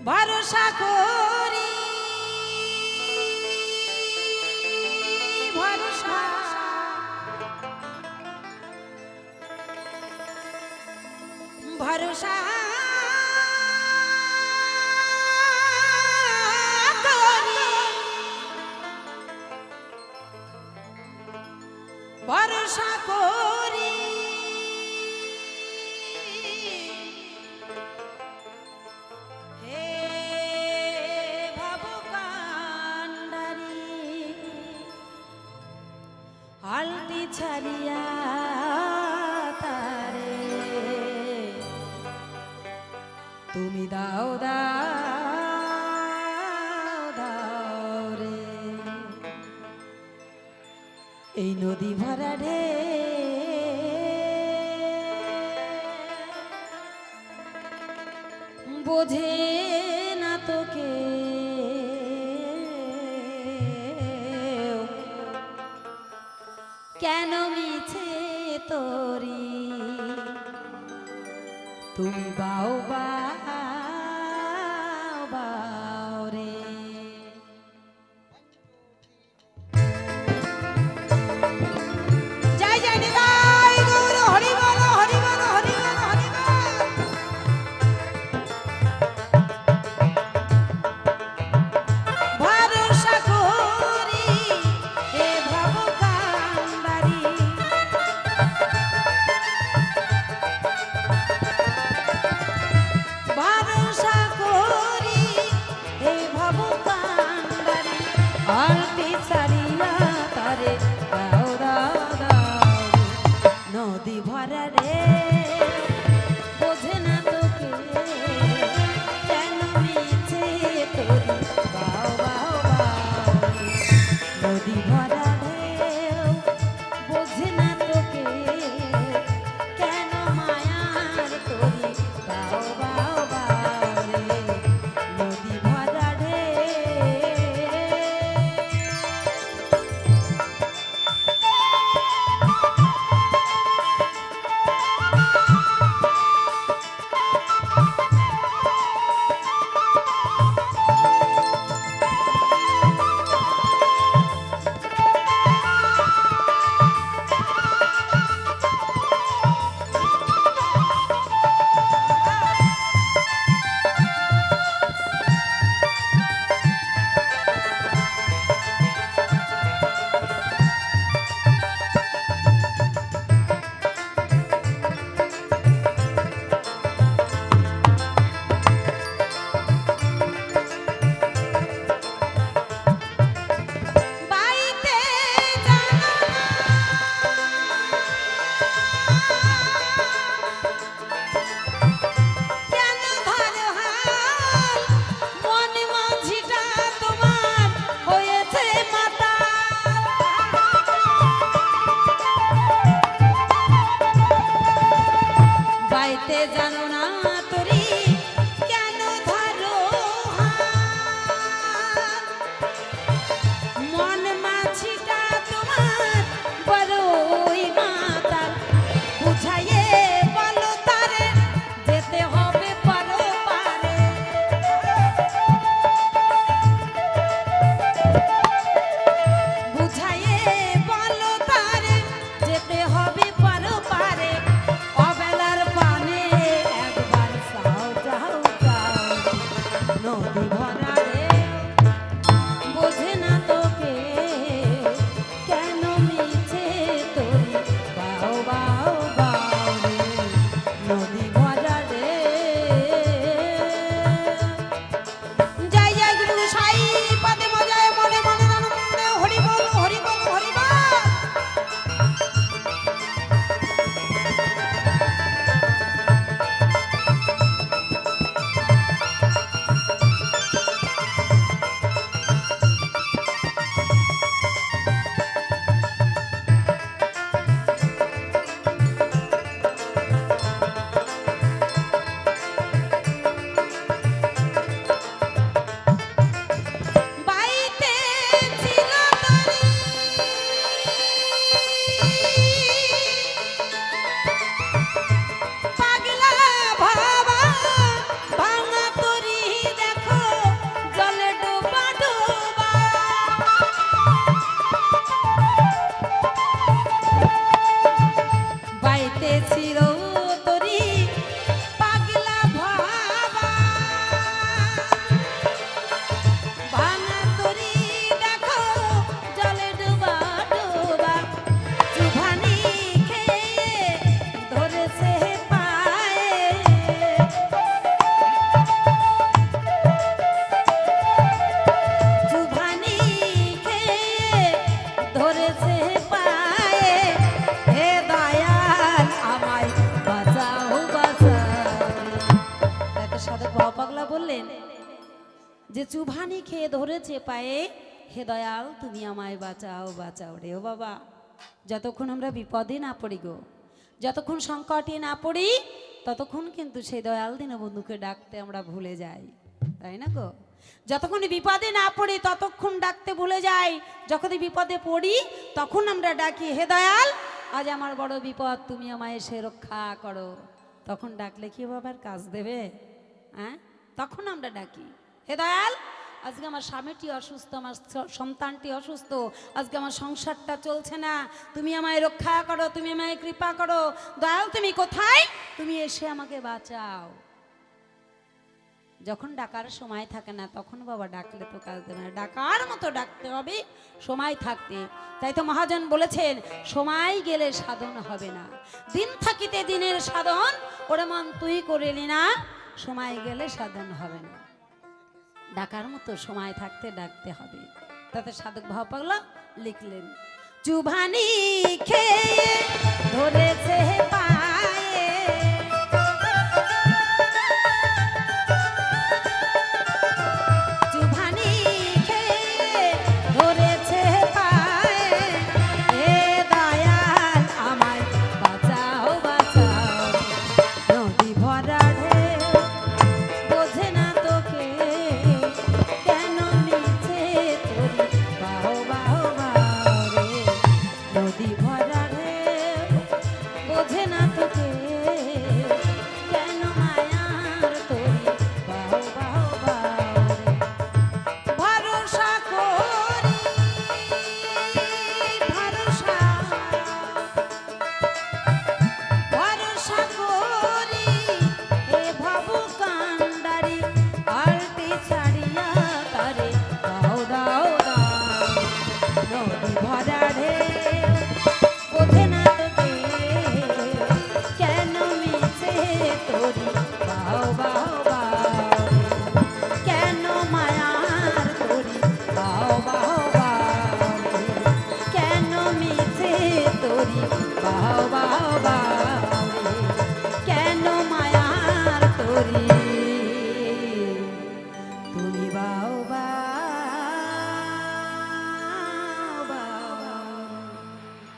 ভরসা করি ভরসা ভরসা করি ভরসা করি হালটি ছাড়িয়া তারে তুমি দাও দাও দাও রে এই নদী ভরা রে বোঝে না তোকে কেন মিছে তোরি তুমি বাও বাও রে জয় জয় নিতাই গৌর হরি বল হরি বল হরি বল হরি বল ভরসা করি হে ভবকান্ডারি ভরসা করি হে ভবকান্ডারি আলতি ছাড়িয়া তারে দাও দাও দাও নদী ভরা রে বোঝে না তোকে কেন মিছে তোরি বাও বাও বাও নদী ভরা ঢেউ বোঝে না তোকে কেন মায়ার তোরি বাও বাও বাও রে নদী ভরা ঢেউ বাইতে জানা কেন ধরো হাল মন মাঝিটা তোমার হয়েছে মাতা বাইতে জানো না তোরি কেন ধরো হাল মন মাছিটা তোমার বড়ই মাতাল বুঝাইয়ে বলো তারে যেতে হবে পারো পারে বুঝাইয়ে বলো তারে যেতে হবে পারো পারে অবেলার পানে বললেন যে চুভানি খেয়ে ধরেছে পায়ে, হে দয়াল তুমি আমায় বাঁচাও বাঁচাও রে। ও বাবা, যতক্ষণ আমরা বিপদে না পড়ি গো, যতক্ষণ সংকটে না পড়ি, ততক্ষণ কিন্তু সেই দয়াল দীনবন্ধুকে ডাকতে আমরা ভুলে যাই, তাই না গো? যতক্ষণ বিপদে না পড়ি ততক্ষণ ডাকতে ভুলে যাই, যখন বিপদে পড়ি তখন আমরা ডাকি হে দয়াল আজ আমার বড় বিপদ, তুমি আমায় এসে রক্ষা করো। তখন ডাকলে কি বাবার কাজ দেবে? হ্যাঁ, তখন আমরা ডাকি হে দয়াল আজকে আমার স্বামীটি অসুস্থ, আমার সন্তানটি অসুস্থ, আজকে আমার সংসারটা চলছে না, তুমি আমায় রক্ষা করো, তুমি আমায় কৃপা করো, দয়াল তুমি কোথায়, তুমি এসে আমাকে বাঁচাও। যখন ডাকার সময় থাকে না তখন বাবা ডাকলে তো কাজ দেবে না, ডাকার মতো ডাকতে হবে সময় থাকতে। তাই তো মহাজন বলেছেন সময় গেলে সাধন হবে না, দিন থাকিতে দিনের সাধন ওরে মন তুই করিলি না, সময় গেলে সাধন হবে না। ডাকার মতো সময় থাকতে ডাকতে হবে। তাতে সাধক ভাব পাগলা লিখলেন চুভানি খেয়ে ধরেছে পায়ে, চুভানি খেয়ে ধরেছে পায়ে, হে দয়াল আমায় বাঁচাও বাঁচাও, নদী ভরা ঢেউ বোঝে না তোকে, কেন মিছে তোরি বাহো বাহো বাহো রে, নদী ভরা ঢেউ বোঝে না তোকে, কেন মায়ার তোরি বাহো বাহো বাহো রে। ভরসা করি ভরসা, ভরসা করি হে ভব কান্ডারি, আলটি ছাড়িয়া তারে দাও দাও দাও, নদী ভরা ঢেউ বোঝে না তোকে, কেন মিছে তোরি বাও বাও